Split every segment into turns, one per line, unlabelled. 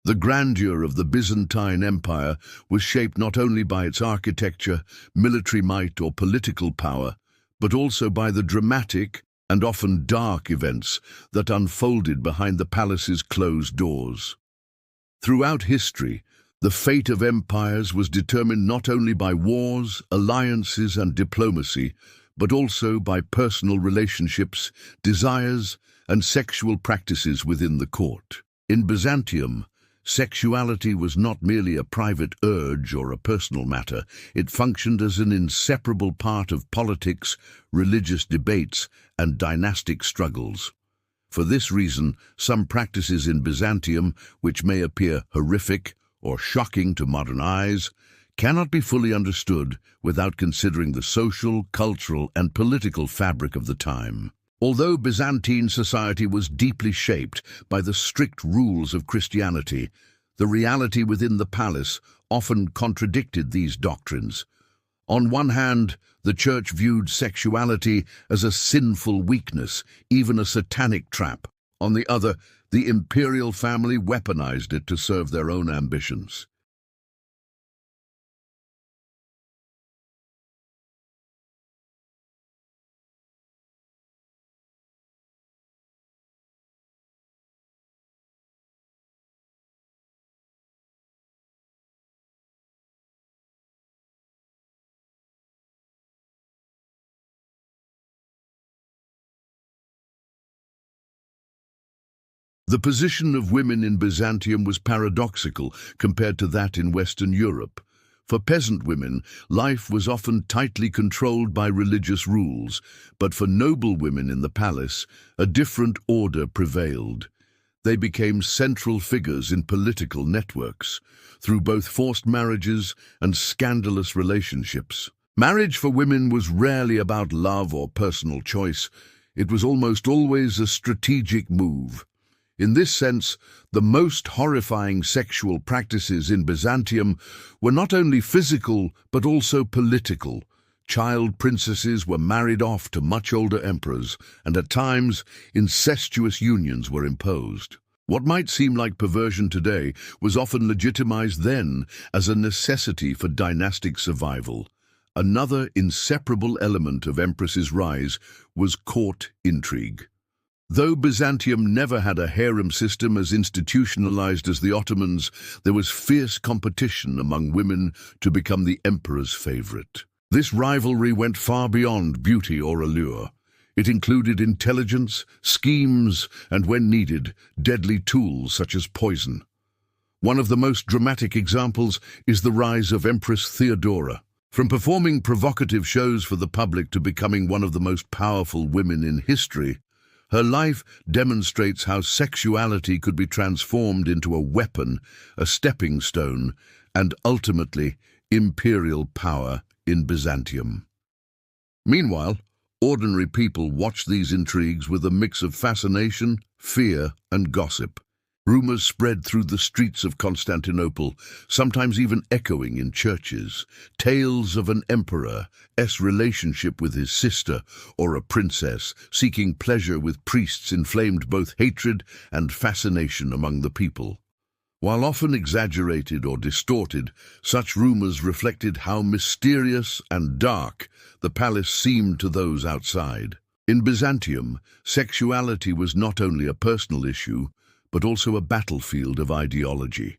The grandeur of the Byzantine Empire was shaped not only by its architecture, military might, or political power, but also by the dramatic and often dark events that unfolded behind the palace's closed doors. Throughout history, the fate of empires was determined not only by wars, alliances, and diplomacy, but also by personal relationships, desires, and sexual practices within the court. In Byzantium, sexuality was not merely a private urge or a personal matter. It functioned as an inseparable part of politics, religious debates, and dynastic struggles. For this reason, some practices in Byzantium, which may appear horrific or shocking to modern eyes, cannot be fully understood without considering the social, cultural, and political fabric of the time. Although Byzantine society was deeply shaped by the strict rules of Christianity, the reality within the palace often contradicted these doctrines. On one hand, the Church viewed sexuality as a sinful weakness, even a satanic trap. On the other, the imperial family weaponized it to serve their own ambitions. The position of women in Byzantium was paradoxical compared to that in Western Europe. For peasant women, life was often tightly controlled by religious rules, but for noble women in the palace, a different order prevailed. They became central figures in political networks, through both forced marriages and scandalous relationships. Marriage for women was rarely about love or personal choice. It was almost always a strategic move. In this sense, the most horrifying sexual practices in Byzantium were not only physical but also political. Child princesses were married off to much older emperors, and at times, incestuous unions were imposed. What might seem like perversion today was often legitimized then as a necessity for dynastic survival. Another inseparable element of Empress's rise was court intrigue. Though Byzantium never had a harem system as institutionalized as the Ottomans, there was fierce competition among women to become the emperor's favorite. This rivalry went far beyond beauty or allure. It included intelligence, schemes, and, when needed, deadly tools such as poison. One of the most dramatic examples is the rise of Empress Theodora. From performing provocative shows for the public to becoming one of the most powerful women in history, her life demonstrates how sexuality could be transformed into a weapon, a stepping stone, and ultimately imperial power in Byzantium. Meanwhile, ordinary people watched these intrigues with a mix of fascination, fear, and gossip. Rumors spread through the streets of Constantinople, sometimes even echoing in churches. Tales of an emperor's relationship with his sister or a princess seeking pleasure with priests inflamed both hatred and fascination among the people. While often exaggerated or distorted, such rumors reflected how mysterious and dark the palace seemed to those outside. In Byzantium, sexuality was not only a personal issue, but also a battlefield of ideology.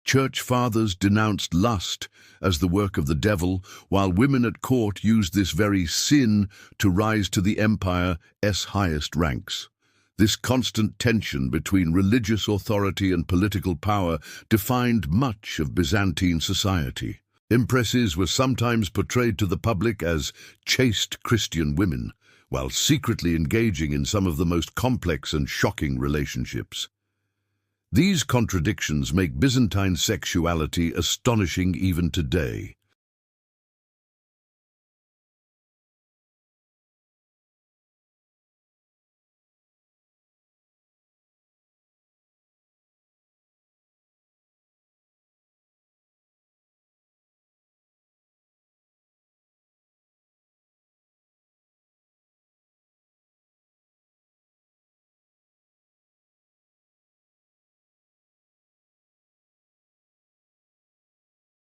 Church fathers denounced lust as the work of the devil, while women at court used this very sin to rise to the empire's highest ranks. This constant tension between religious authority and political power defined much of Byzantine society. Empresses were sometimes portrayed to the public as chaste Christian women, while secretly engaging in some of the most complex and shocking relationships. These contradictions make Byzantine sexuality astonishing even today.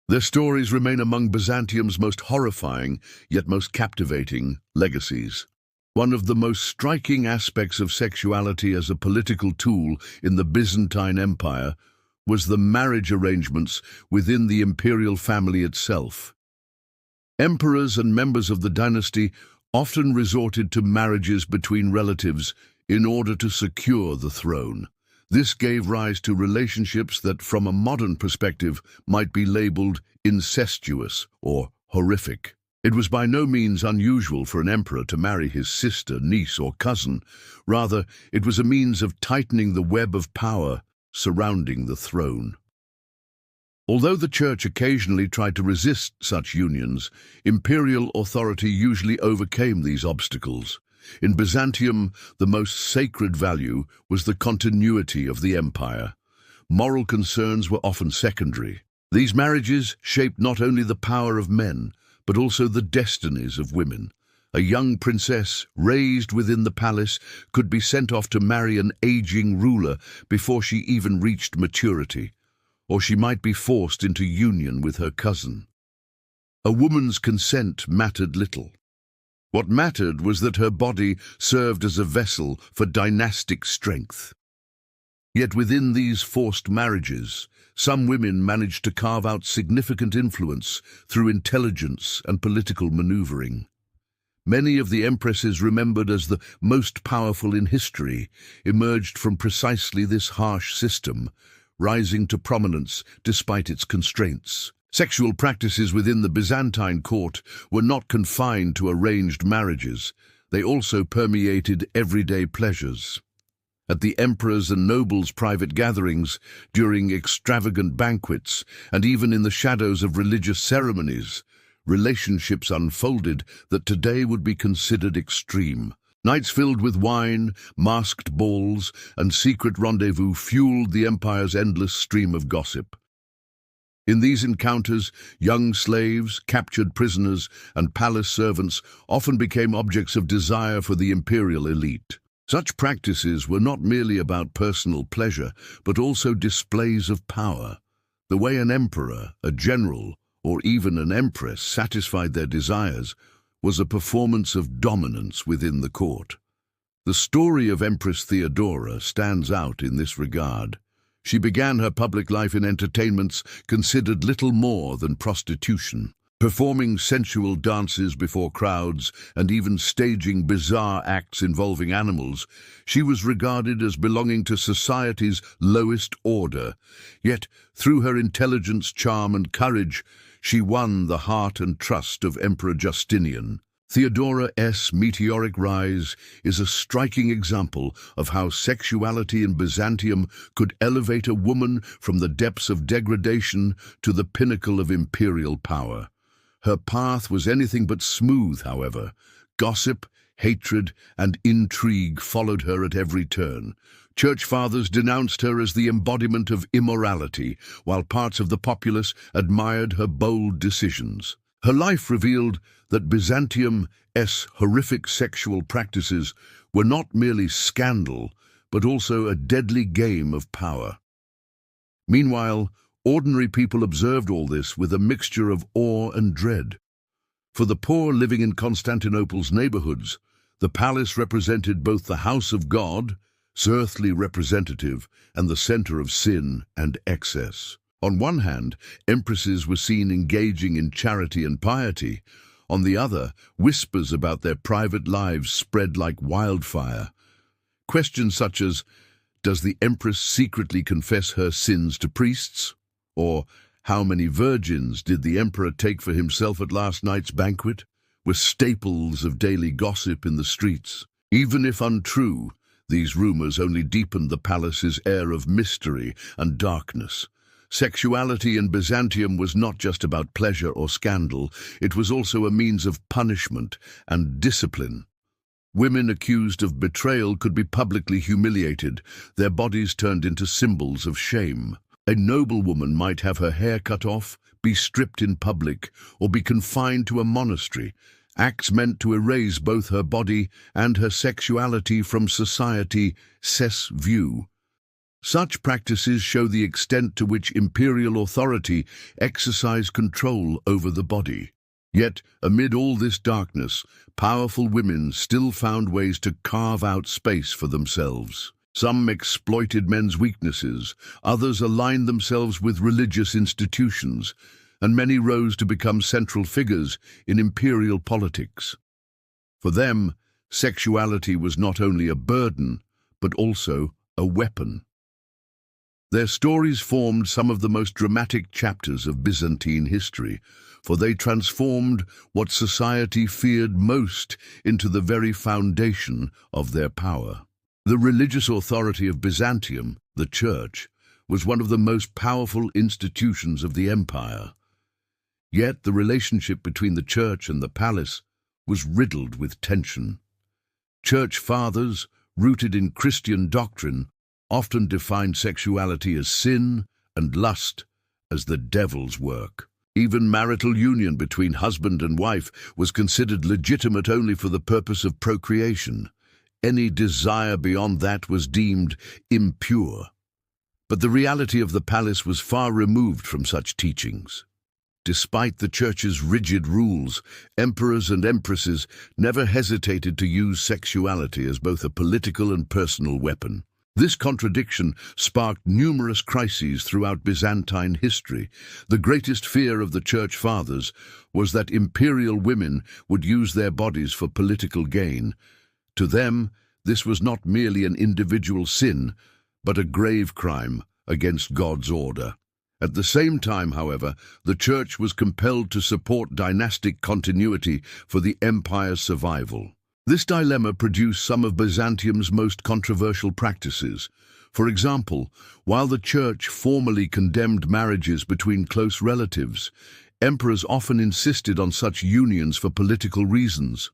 Their stories remain among Byzantium's most horrifying, yet most captivating, legacies. One of the most striking aspects of sexuality as a political tool in the Byzantine Empire was the marriage arrangements within the imperial family itself. Emperors and members of the dynasty often resorted to marriages between relatives in order to secure the throne. This gave rise to relationships that, from a modern perspective, might be labeled incestuous or horrific. It was by no means unusual for an emperor to marry his sister, niece, or cousin. Rather, it was a means of tightening the web of power surrounding the throne. Although the church occasionally tried to resist such unions, imperial authority usually overcame these obstacles. In Byzantium, the most sacred value was the continuity of the empire. Moral concerns were often secondary. These marriages shaped not only the power of men, but also the destinies of women. A young princess raised within the palace could be sent off to marry an aging ruler before she even reached maturity, or she might be forced into union with her cousin. A woman's consent mattered little. What mattered was that her body served as a vessel for dynastic strength. Yet within these forced marriages, some women managed to carve out significant influence through intelligence and political maneuvering. Many of the empresses remembered as the most powerful in history emerged from precisely this harsh system, rising to prominence despite its constraints. Sexual practices within the Byzantine court were not confined to arranged marriages. They also permeated everyday pleasures. At the emperors' and nobles' private gatherings, during extravagant banquets, and even in the shadows of religious ceremonies, relationships unfolded that today would be considered extreme. Nights filled with wine, masked balls, and secret rendezvous fueled the empire's endless stream of gossip. In these encounters, young slaves, captured prisoners, and palace servants often became objects of desire for the imperial elite. Such practices were not merely about personal pleasure, but also displays of power. The way an emperor, a general, or even an empress satisfied their desires was a performance of dominance within the court. The story of Empress Theodora stands out in this regard. She began her public life in entertainments considered little more than prostitution, performing sensual dances before crowds and even staging bizarre acts involving animals. She was regarded as belonging to society's lowest order. Yet, through her intelligence, charm, and courage, she won the heart and trust of Emperor Justinian. Theodora's meteoric rise is a striking example of how sexuality in Byzantium could elevate a woman from the depths of degradation to the pinnacle of imperial power. Her path was anything but smooth, however. Gossip, hatred, and intrigue followed her at every turn. Church fathers denounced her as the embodiment of immorality, while parts of the populace admired her bold decisions. Her life revealed that Byzantium's horrific sexual practices were not merely scandal, but also a deadly game of power. Meanwhile, ordinary people observed all this with a mixture of awe and dread. For the poor living in Constantinople's neighborhoods, the palace represented both the house of God, its earthly representative, and the center of sin and excess. On one hand, empresses were seen engaging in charity and piety. On the other, whispers about their private lives spread like wildfire. Questions such as, does the empress secretly confess her sins to priests? Or, how many virgins did the emperor take for himself at last night's banquet? Were staples of daily gossip in the streets. Even if untrue, these rumors only deepened the palace's air of mystery and darkness. Sexuality in Byzantium was not just about pleasure or scandal, it was also a means of punishment and discipline. Women accused of betrayal could be publicly humiliated, their bodies turned into symbols of shame. A noblewoman might have her hair cut off, be stripped in public, or be confined to a monastery, acts meant to erase both her body and her sexuality from society's view. Such practices show the extent to which imperial authority exercised control over the body. Yet, amid all this darkness, powerful women still found ways to carve out space for themselves. Some exploited men's weaknesses, others aligned themselves with religious institutions, and many rose to become central figures in imperial politics. For them, sexuality was not only a burden, but also a weapon. Their stories formed some of the most dramatic chapters of Byzantine history, for they transformed what society feared most into the very foundation of their power. The religious authority of Byzantium, the Church, was one of the most powerful institutions of the empire. Yet the relationship between the Church and the palace was riddled with tension. Church fathers, rooted in Christian doctrine, often defined sexuality as sin and lust as the devil's work. Even marital union between husband and wife was considered legitimate only for the purpose of procreation. Any desire beyond that was deemed impure. But the reality of the palace was far removed from such teachings. Despite the Church's rigid rules, emperors and empresses never hesitated to use sexuality as both a political and personal weapon. This contradiction sparked numerous crises throughout Byzantine history. The greatest fear of the Church Fathers was that imperial women would use their bodies for political gain. To them, this was not merely an individual sin, but a grave crime against God's order. At the same time, however, the Church was compelled to support dynastic continuity for the empire's survival. This dilemma produced some of Byzantium's most controversial practices. For example, while the Church formally condemned marriages between close relatives, emperors often insisted on such unions for political reasons.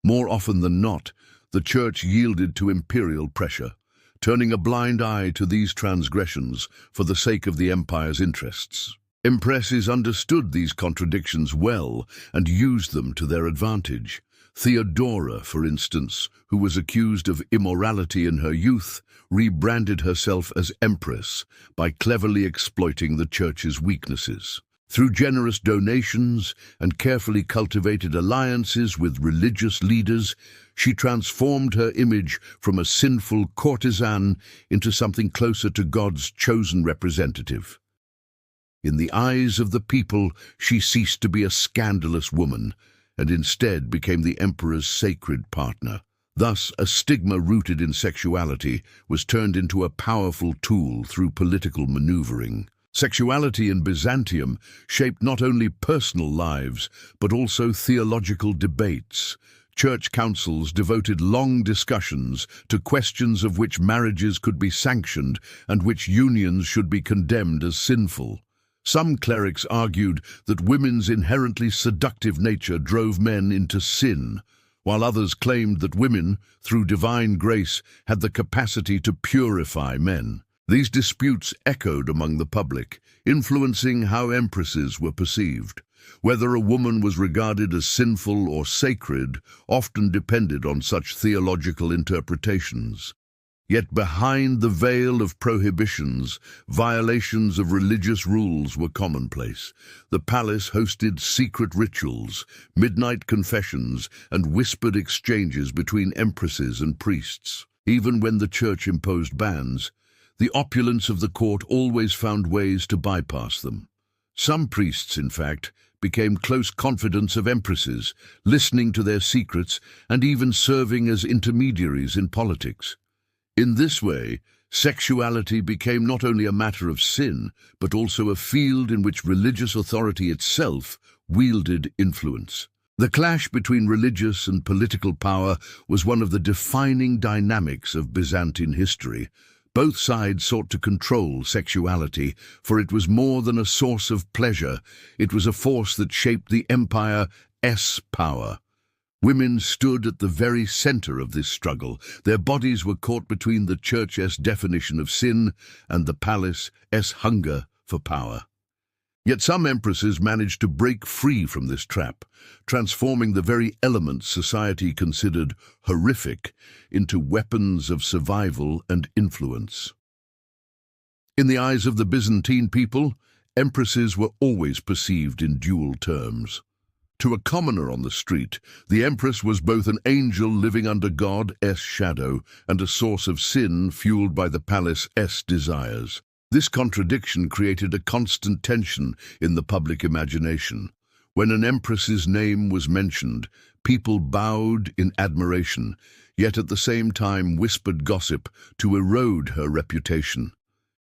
More often than not, the Church yielded to imperial pressure, turning a blind eye to these transgressions for the sake of the empire's interests. Empresses understood these contradictions well and used them to their advantage. Theodora, for instance, who was accused of immorality in her youth, rebranded herself as Empress by cleverly exploiting the Church's weaknesses. Through generous donations and carefully cultivated alliances with religious leaders, she transformed her image from a sinful courtesan into something closer to God's chosen representative. In the eyes of the people, she ceased to be a scandalous woman, and instead became the emperor's sacred partner. Thus, a stigma rooted in sexuality was turned into a powerful tool through political maneuvering. Sexuality in Byzantium shaped not only personal lives, but also theological debates. Church councils devoted long discussions to questions of which marriages could be sanctioned and which unions should be condemned as sinful. Some clerics argued that women's inherently seductive nature drove men into sin, while others claimed that women, through divine grace, had the capacity to purify men. These disputes echoed among the public, influencing how empresses were perceived. Whether a woman was regarded as sinful or sacred often depended on such theological interpretations. Yet behind the veil of prohibitions, violations of religious rules were commonplace. The palace hosted secret rituals, midnight confessions, and whispered exchanges between empresses and priests. Even when the Church imposed bans, the opulence of the court always found ways to bypass them. Some priests, in fact, became close confidants of empresses, listening to their secrets and even serving as intermediaries in politics. In this way, sexuality became not only a matter of sin, but also a field in which religious authority itself wielded influence. The clash between religious and political power was one of the defining dynamics of Byzantine history. Both sides sought to control sexuality, for it was more than a source of pleasure. It was a force that shaped the empire's power. Women stood at the very center of this struggle. Their bodies were caught between the Church's definition of sin and the palace's hunger for power. Yet some empresses managed to break free from this trap, transforming the very elements society considered horrific into weapons of survival and influence. In the eyes of the Byzantine people, empresses were always perceived in dual terms. To a commoner on the street, the empress was both an angel living under God's shadow and a source of sin fueled by the palace's desires. This contradiction created a constant tension in the public imagination. When an empress's name was mentioned, people bowed in admiration, yet at the same time whispered gossip to erode her reputation.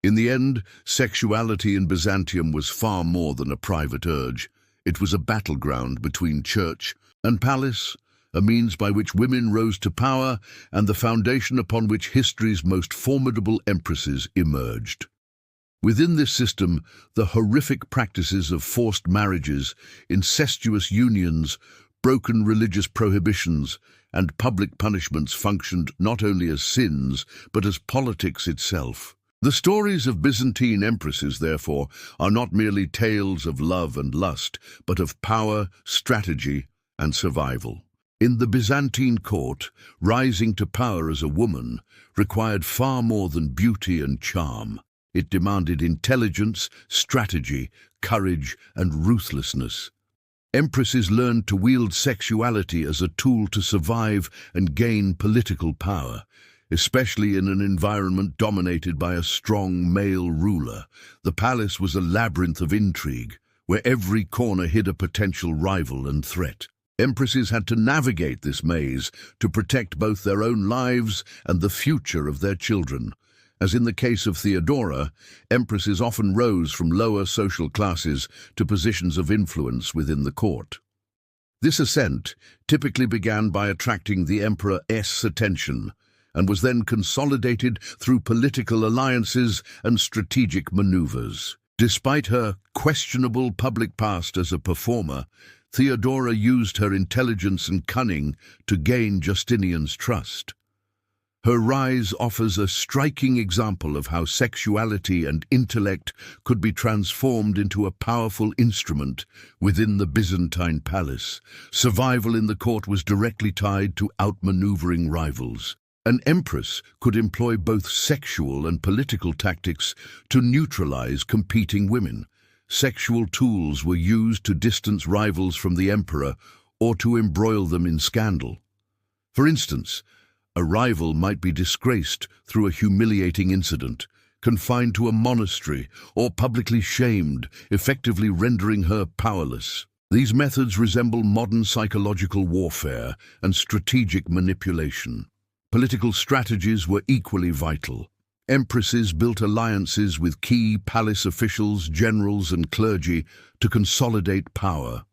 In the end, sexuality in Byzantium was far more than a private urge. It was a battleground between church and palace, a means by which women rose to power and the foundation upon which history's most formidable empresses emerged. Within this system, the horrific practices of forced marriages, incestuous unions, broken religious prohibitions, and public punishments functioned not only as sins, but as politics itself. The stories of Byzantine empresses, therefore, are not merely tales of love and lust, but of power, strategy, and survival. In the Byzantine court, rising to power as a woman required far more than beauty and charm. It demanded intelligence, strategy, courage, and ruthlessness. Empresses learned to wield sexuality as a tool to survive and gain political power, especially in an environment dominated by a strong male ruler. The palace was a labyrinth of intrigue, where every corner hid a potential rival and threat. Empresses had to navigate this maze to protect both their own lives and the future of their children. As in the case of Theodora, empresses often rose from lower social classes to positions of influence within the court. This ascent typically began by attracting the emperor's attention, and was then consolidated through political alliances and strategic maneuvers. Despite her questionable public past as a performer, Theodora used her intelligence and cunning to gain Justinian's trust. Her rise offers a striking example of how sexuality and intellect could be transformed into a powerful instrument within the Byzantine palace. Survival in the court was directly tied to outmaneuvering rivals. An empress could employ both sexual and political tactics to neutralize competing women. Sexual tools were used to distance rivals from the emperor or to embroil them in scandal. For instance, a rival might be disgraced through a humiliating incident, confined to a monastery, or publicly shamed, effectively rendering her powerless. These methods resemble modern psychological warfare and strategic manipulation. Political strategies were equally vital. Empresses built alliances with key palace officials, generals, and clergy to consolidate power.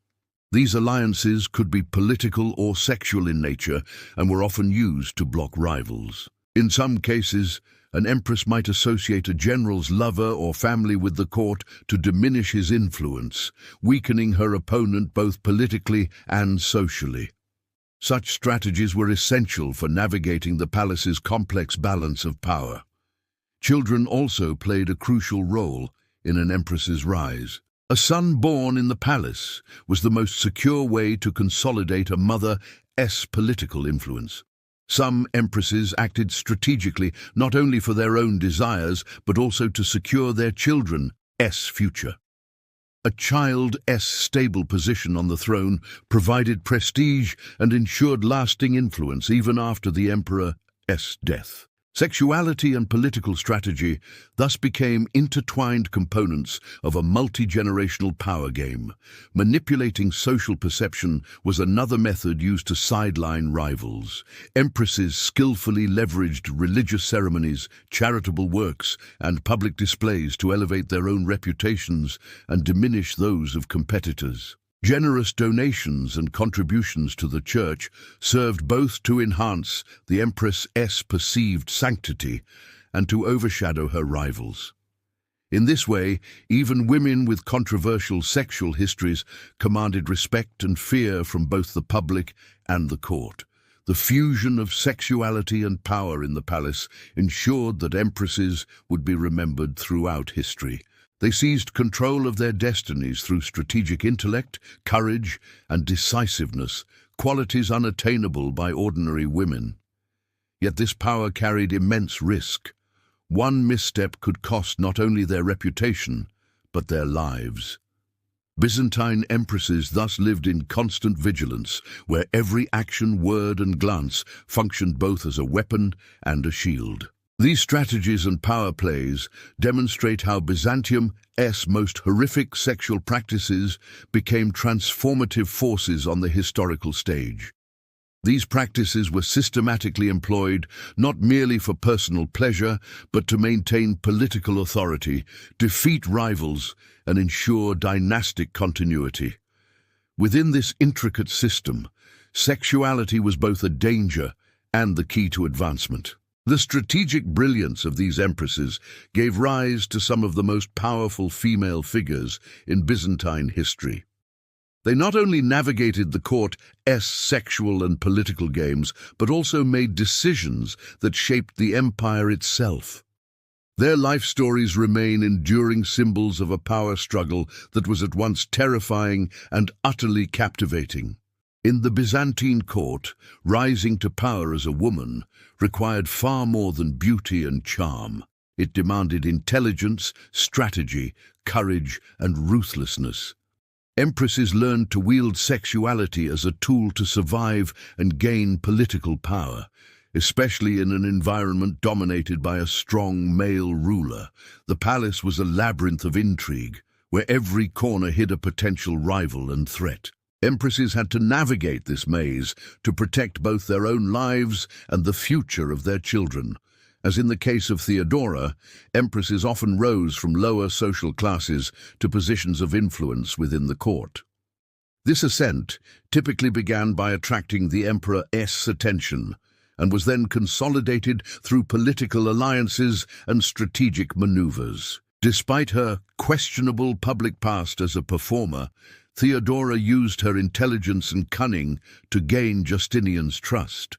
These alliances could be political or sexual in nature and were often used to block rivals. In some cases, an empress might associate a general's lover or family with the court to diminish his influence, weakening her opponent both politically and socially. Such strategies were essential for navigating the palace's complex balance of power. Children also played a crucial role in an empress's rise. A son born in the palace was the most secure way to consolidate a mother's political influence. Some empresses acted strategically not only for their own desires, but also to secure their children's future. A child's stable position on the throne provided prestige and ensured lasting influence even after the emperor's death. Sexuality and political strategy thus became intertwined components of a multi-generational power game. Manipulating social perception was another method used to sideline rivals. Empresses skillfully leveraged religious ceremonies, charitable works, and public displays to elevate their own reputations and diminish those of competitors. Generous donations and contributions to the church served both to enhance the empress's perceived sanctity and to overshadow her rivals. In this way, even women with controversial sexual histories commanded respect and fear from both the public and the court. The fusion of sexuality and power in the palace ensured that empresses would be remembered throughout history. They seized control of their destinies through strategic intellect, courage, and decisiveness, qualities unattainable by ordinary women. Yet this power carried immense risk. One misstep could cost not only their reputation, but their lives. Byzantine empresses thus lived in constant vigilance, where every action, word, and glance functioned both as a weapon and a shield. These strategies and power plays demonstrate how Byzantium's most horrific sexual practices became transformative forces on the historical stage. These practices were systematically employed not merely for personal pleasure, but to maintain political authority, defeat rivals, and ensure dynastic continuity. Within this intricate system, sexuality was both a danger and the key to advancement. The strategic brilliance of these empresses gave rise to some of the most powerful female figures in Byzantine history. They not only navigated the court's sexual and political games, but also made decisions that shaped the empire itself. Their life stories remain enduring symbols of a power struggle that was at once terrifying and utterly captivating. In the Byzantine court, rising to power as a woman required far more than beauty and charm. It demanded intelligence, strategy, courage, and ruthlessness. Empresses learned to wield sexuality as a tool to survive and gain political power, especially in an environment dominated by a strong male ruler. The palace was a labyrinth of intrigue, where every corner hid a potential rival and threat. Empresses had to navigate this maze to protect both their own lives and the future of their children. As in the case of Theodora, empresses often rose from lower social classes to positions of influence within the court. This ascent typically began by attracting the emperor's attention and was then consolidated through political alliances and strategic maneuvers. Despite her questionable public past as a performer, Theodora used her intelligence and cunning to gain Justinian's trust.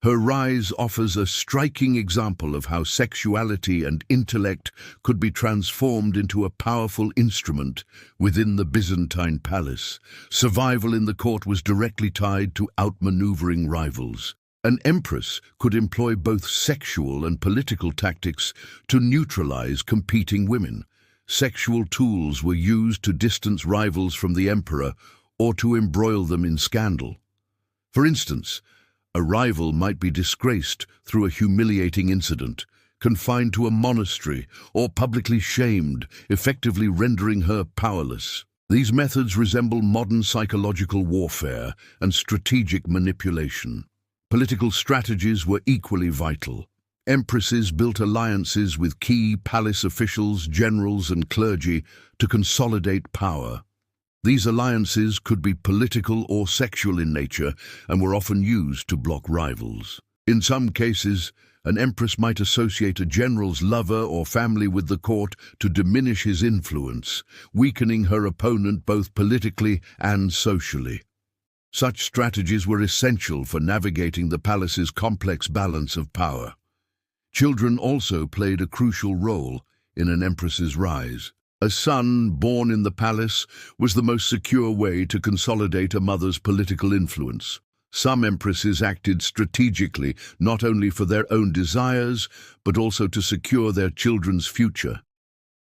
Her rise offers a striking example of how sexuality and intellect could be transformed into a powerful instrument within the Byzantine palace. Survival in the court was directly tied to outmaneuvering rivals. An empress could employ both sexual and political tactics to neutralize competing women. Sexual tools were used to distance rivals from the emperor or to embroil them in scandal. For instance, a rival might be disgraced through a humiliating incident, confined to a monastery, or publicly shamed, effectively rendering her powerless. These methods resemble modern psychological warfare and strategic manipulation. Political strategies were equally vital. Empresses built alliances with key palace officials, generals, and clergy to consolidate power. These alliances could be political or sexual in nature and were often used to block rivals. In some cases, an empress might associate a general's lover or family with the court to diminish his influence, weakening her opponent both politically and socially. Such strategies were essential for navigating the palace's complex balance of power. Children also played a crucial role in an empress's rise. A son born in the palace was the most secure way to consolidate a mother's political influence. Some empresses acted strategically, not only for their own desires, but also to secure their children's future.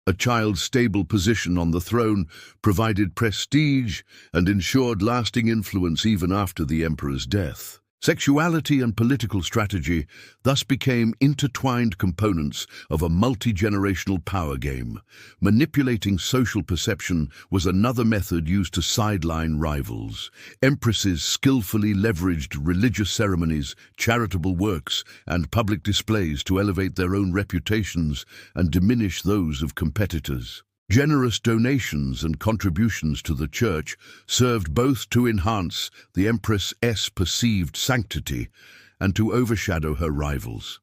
A child's stable position on the throne provided prestige and ensured lasting influence even after the emperor's death. Sexuality and political strategy thus became intertwined components of a multi-generational power game. Manipulating social perception was another method used to sideline rivals. Empresses skillfully leveraged religious ceremonies, charitable works, and public displays to elevate their own reputations and diminish those of competitors. Generous donations and contributions to the church served both to enhance the empress's perceived sanctity and to overshadow her rivals.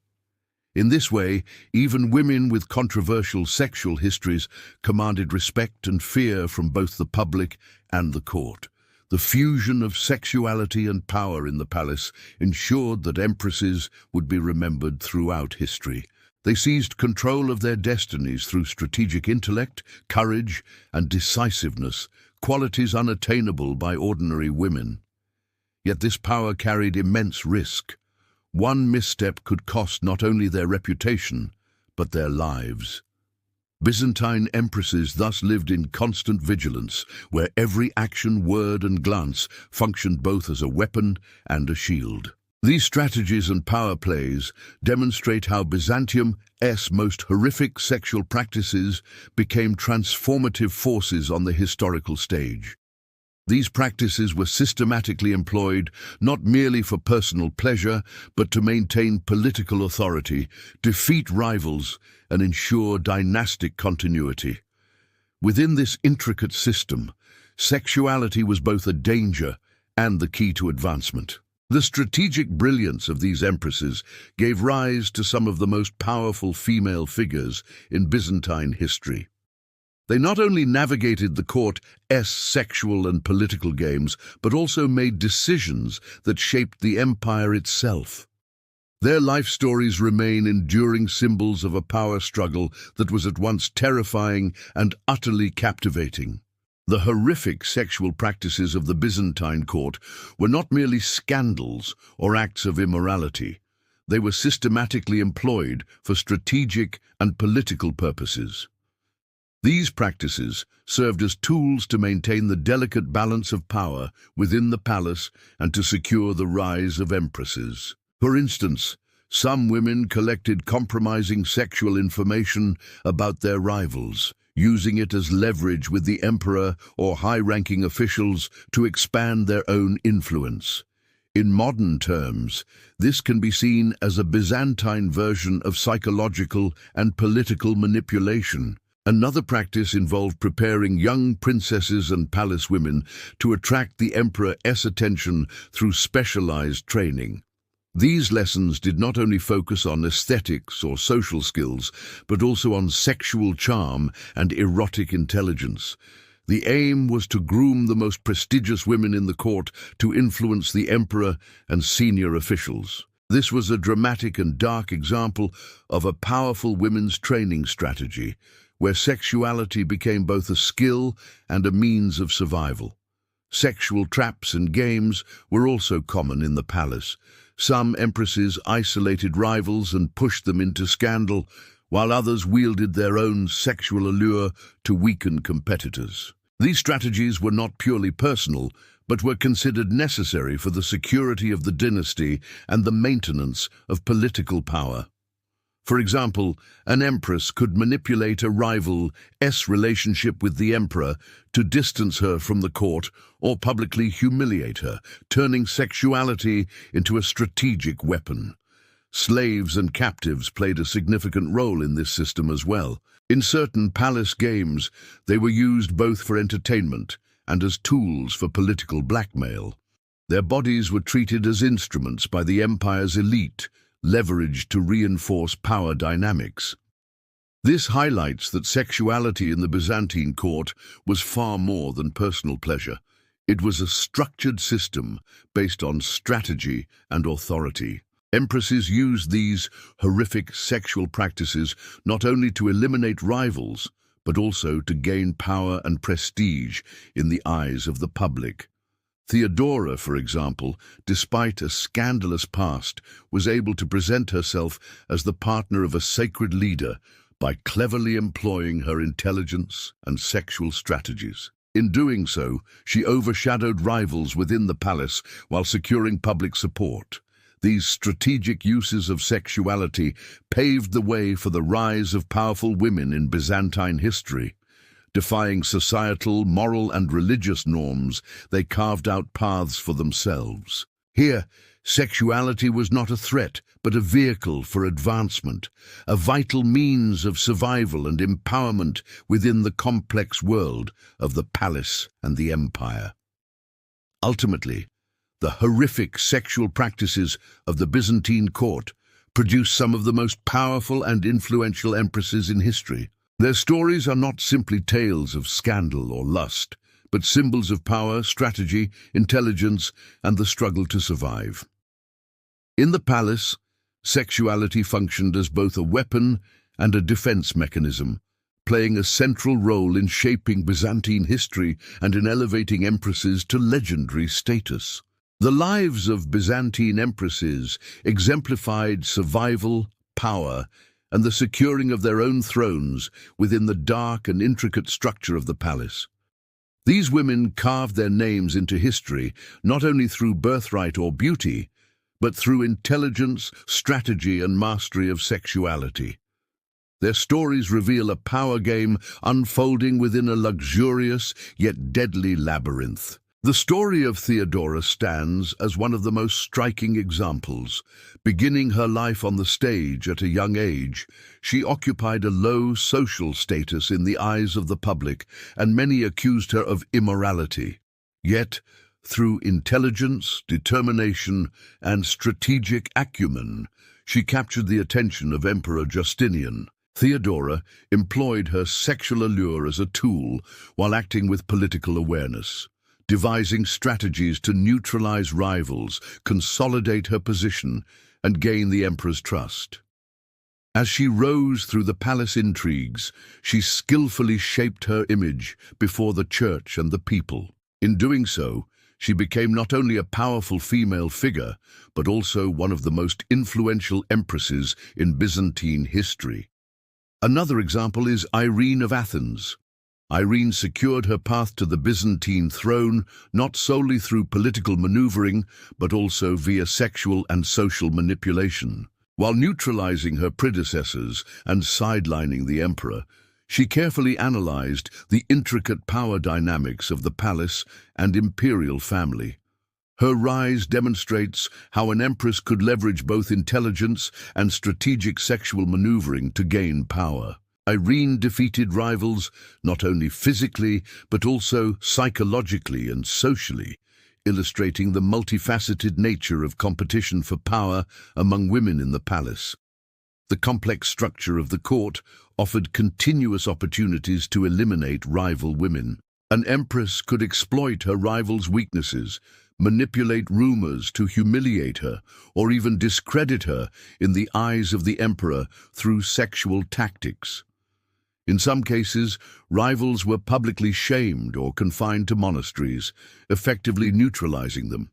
In this way, even women with controversial sexual histories commanded respect and fear from both the public and the court. The fusion of sexuality and power in the palace ensured that empresses would be remembered throughout history. They seized control of their destinies through strategic intellect, courage, and decisiveness, qualities unattainable by ordinary women. Yet this power carried immense risk. One misstep could cost not only their reputation, but their lives. Byzantine empresses thus lived in constant vigilance, where every action, word, and glance functioned both as a weapon and a shield. These strategies and power plays demonstrate how Byzantium's most horrific sexual practices became transformative forces on the historical stage. These practices were systematically employed not merely for personal pleasure, but to maintain political authority, defeat rivals, and ensure dynastic continuity. Within this intricate system, sexuality was both a danger and the key to advancement. The strategic brilliance of these empresses gave rise to some of the most powerful female figures in Byzantine history. They not only navigated the court's sexual and political games, but also made decisions that shaped the empire itself. Their life stories remain enduring symbols of a power struggle that was at once terrifying and utterly captivating. The horrific sexual practices of the Byzantine court were not merely scandals or acts of immorality. They were systematically employed for strategic and political purposes. These practices served as tools to maintain the delicate balance of power within the palace and to secure the rise of empresses. For instance, some women collected compromising sexual information about their rivals, using it as leverage with the emperor or high-ranking officials to expand their own influence. In modern terms, this can be seen as a Byzantine version of psychological and political manipulation. Another practice involved preparing young princesses and palace women to attract the emperor's attention through specialized training. These lessons did not only focus on aesthetics or social skills, but also on sexual charm and erotic intelligence. The aim was to groom the most prestigious women in the court to influence the emperor and senior officials. This was a dramatic and dark example of a powerful women's training strategy, where sexuality became both a skill and a means of survival. Sexual traps and games were also common in the palace. Some empresses isolated rivals and pushed them into scandal, while others wielded their own sexual allure to weaken competitors. These strategies were not purely personal, but were considered necessary for the security of the dynasty and the maintenance of political power. For example, an empress could manipulate a rival's relationship with the emperor to distance her from the court or publicly humiliate her, turning sexuality into a strategic weapon. Slaves and captives played a significant role in this system as well. In certain palace games, they were used both for entertainment and as tools for political blackmail. Their bodies were treated as instruments by the empire's elite, leveraged to reinforce power dynamics. This highlights that sexuality in the Byzantine court was far more than personal pleasure. It was a structured system based on strategy and authority. Empresses used these horrific sexual practices not only to eliminate rivals, but also to gain power and prestige in the eyes of the public. Theodora, for example, despite a scandalous past, was able to present herself as the partner of a sacred leader by cleverly employing her intelligence and sexual strategies. In doing so, she overshadowed rivals within the palace while securing public support. These strategic uses of sexuality paved the way for the rise of powerful women in Byzantine history. Defying societal, moral, and religious norms, they carved out paths for themselves. Here, sexuality was not a threat, but a vehicle for advancement, a vital means of survival and empowerment within the complex world of the palace and the empire. Ultimately, the horrific sexual practices of the Byzantine court produced some of the most powerful and influential empresses in history. Their stories are not simply tales of scandal or lust, but symbols of power, strategy, intelligence, and the struggle to survive. In the palace, sexuality functioned as both a weapon and a defense mechanism, playing a central role in shaping Byzantine history and in elevating empresses to legendary status. The lives of Byzantine empresses exemplified survival, power, and the securing of their own thrones within the dark and intricate structure of the palace. These women carved their names into history not only through birthright or beauty, but through intelligence, strategy, and mastery of sexuality. Their stories reveal a power game unfolding within a luxurious yet deadly labyrinth. The story of Theodora stands as one of the most striking examples. Beginning her life on the stage at a young age, she occupied a low social status in the eyes of the public, and many accused her of immorality. Yet, through intelligence, determination, and strategic acumen, she captured the attention of Emperor Justinian. Theodora employed her sexual allure as a tool while acting with political awareness, devising strategies to neutralize rivals, consolidate her position, and gain the emperor's trust. As she rose through the palace intrigues, she skillfully shaped her image before the church and the people. In doing so, she became not only a powerful female figure, but also one of the most influential empresses in Byzantine history. Another example is Irene of Athens. Irene secured her path to the Byzantine throne not solely through political maneuvering, but also via sexual and social manipulation. While neutralizing her predecessors and sidelining the emperor, she carefully analyzed the intricate power dynamics of the palace and imperial family. Her rise demonstrates how an empress could leverage both intelligence and strategic sexual maneuvering to gain power. Irene defeated rivals not only physically, but also psychologically and socially, illustrating the multifaceted nature of competition for power among women in the palace. The complex structure of the court offered continuous opportunities to eliminate rival women. An empress could exploit her rival's weaknesses, manipulate rumors to humiliate her, or even discredit her in the eyes of the emperor through sexual tactics. In some cases, rivals were publicly shamed or confined to monasteries, effectively neutralizing them.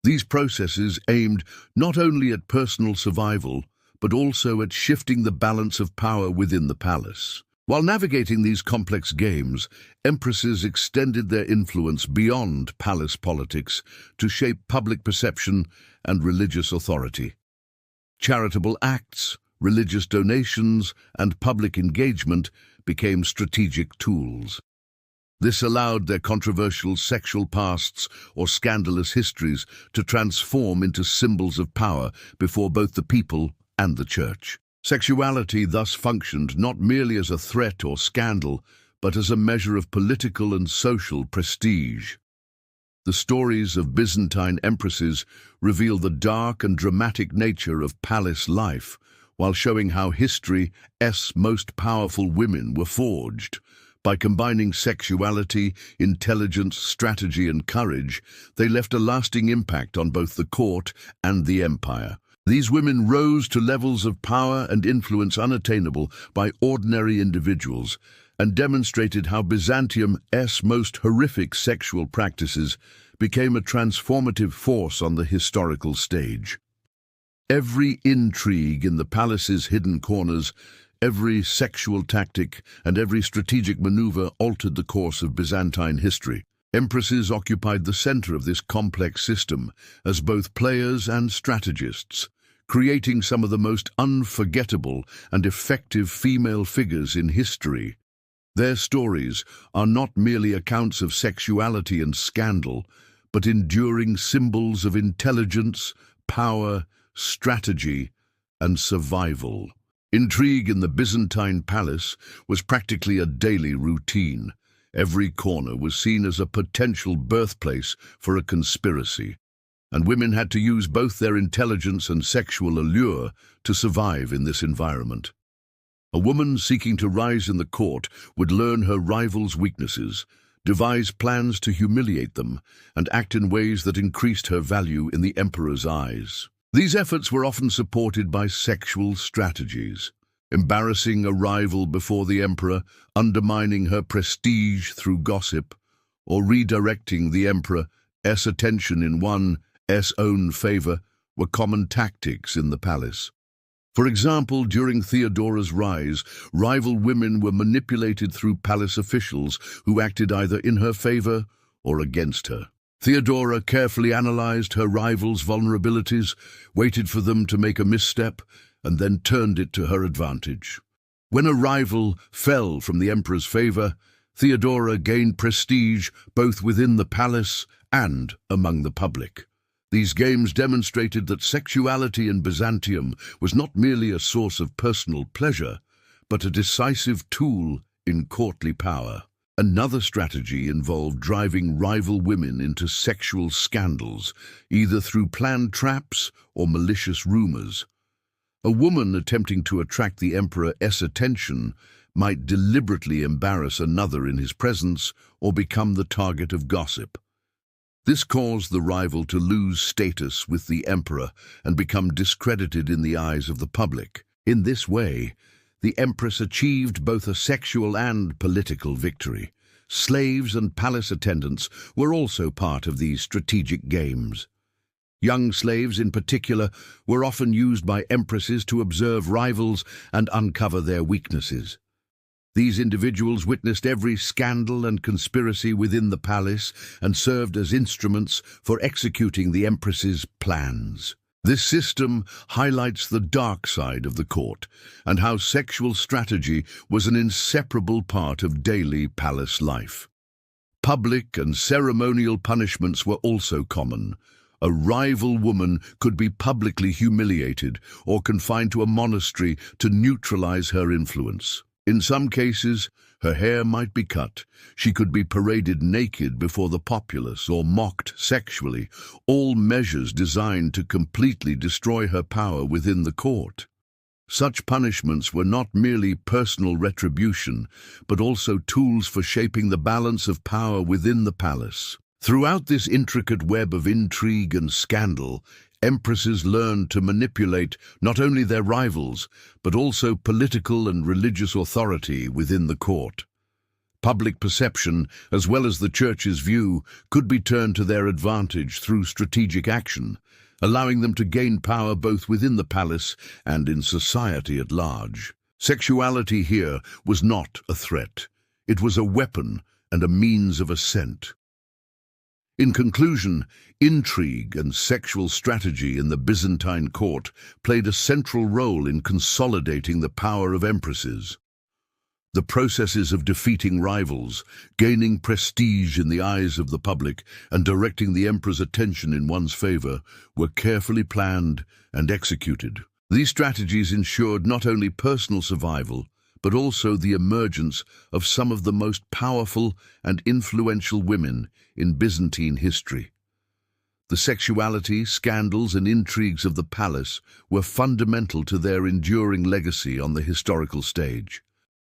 These processes aimed not only at personal survival, but also at shifting the balance of power within the palace. While navigating these complex games, empresses extended their influence beyond palace politics to shape public perception and religious authority. Charitable acts, religious donations, and public engagement became strategic tools. This allowed their controversial sexual pasts or scandalous histories to transform into symbols of power before both the people and the church. Sexuality thus functioned not merely as a threat or scandal, but as a measure of political and social prestige. The stories of Byzantine empresses reveal the dark and dramatic nature of palace life, while showing how history's most powerful women were forged. By combining sexuality, intelligence, strategy, and courage, they left a lasting impact on both the court and the empire. These women rose to levels of power and influence unattainable by ordinary individuals, and demonstrated how Byzantium's most horrific sexual practices became a transformative force on the historical stage. Every intrigue in the palace's hidden corners, every sexual tactic, and every strategic maneuver altered the course of Byzantine history. Empresses occupied the center of this complex system as both players and strategists, creating some of the most unforgettable and effective female figures in history. Their stories are not merely accounts of sexuality and scandal, but enduring symbols of intelligence, power, strategy, and survival. Intrigue in the Byzantine palace was practically a daily routine. Every corner was seen as a potential birthplace for a conspiracy, and women had to use both their intelligence and sexual allure to survive in this environment. A woman seeking to rise in the court would learn her rivals' weaknesses, devise plans to humiliate them, and act in ways that increased her value in the emperor's eyes. These efforts were often supported by sexual strategies, embarrassing a rival before the emperor, undermining her prestige through gossip, or redirecting the emperor's attention in one's own favor were common tactics in the palace. For example, during Theodora's rise, rival women were manipulated through palace officials who acted either in her favor or against her. Theodora carefully analyzed her rivals' vulnerabilities, waited for them to make a misstep, and then turned it to her advantage. When a rival fell from the emperor's favor, Theodora gained prestige both within the palace and among the public. These games demonstrated that sexuality in Byzantium was not merely a source of personal pleasure, but a decisive tool in courtly power. Another strategy involved driving rival women into sexual scandals, either through planned traps or malicious rumors. A woman attempting to attract the emperor's attention might deliberately embarrass another in his presence or become the target of gossip. This caused the rival to lose status with the emperor and become discredited in the eyes of the public. In this way, the empress achieved both a sexual and political victory. Slaves and palace attendants were also part of these strategic games. Young slaves, in particular, were often used by empresses to observe rivals and uncover their weaknesses. These individuals witnessed every scandal and conspiracy within the palace and served as instruments for executing the empress's plans. This system highlights the dark side of the court and how sexual strategy was an inseparable part of daily palace life. Public and ceremonial punishments were also common. A rival woman could be publicly humiliated or confined to a monastery to neutralize her influence. In some cases, her hair might be cut, she could be paraded naked before the populace or mocked sexually, all measures designed to completely destroy her power within the court. Such punishments were not merely personal retribution, but also tools for shaping the balance of power within the palace. Throughout this intricate web of intrigue and scandal, empresses learned to manipulate not only their rivals, but also political and religious authority within the court. Public perception, as well as the church's view, could be turned to their advantage through strategic action, allowing them to gain power both within the palace and in society at large. Sexuality here was not a threat. It was a weapon and a means of ascent. In conclusion, intrigue and sexual strategy in the Byzantine court played a central role in consolidating the power of empresses. The processes of defeating rivals, gaining prestige in the eyes of the public, and directing the emperor's attention in one's favor were carefully planned and executed. These strategies ensured not only personal survival, but also the emergence of some of the most powerful and influential women in Byzantine history. The sexuality, scandals, and intrigues of the palace were fundamental to their enduring legacy on the historical stage.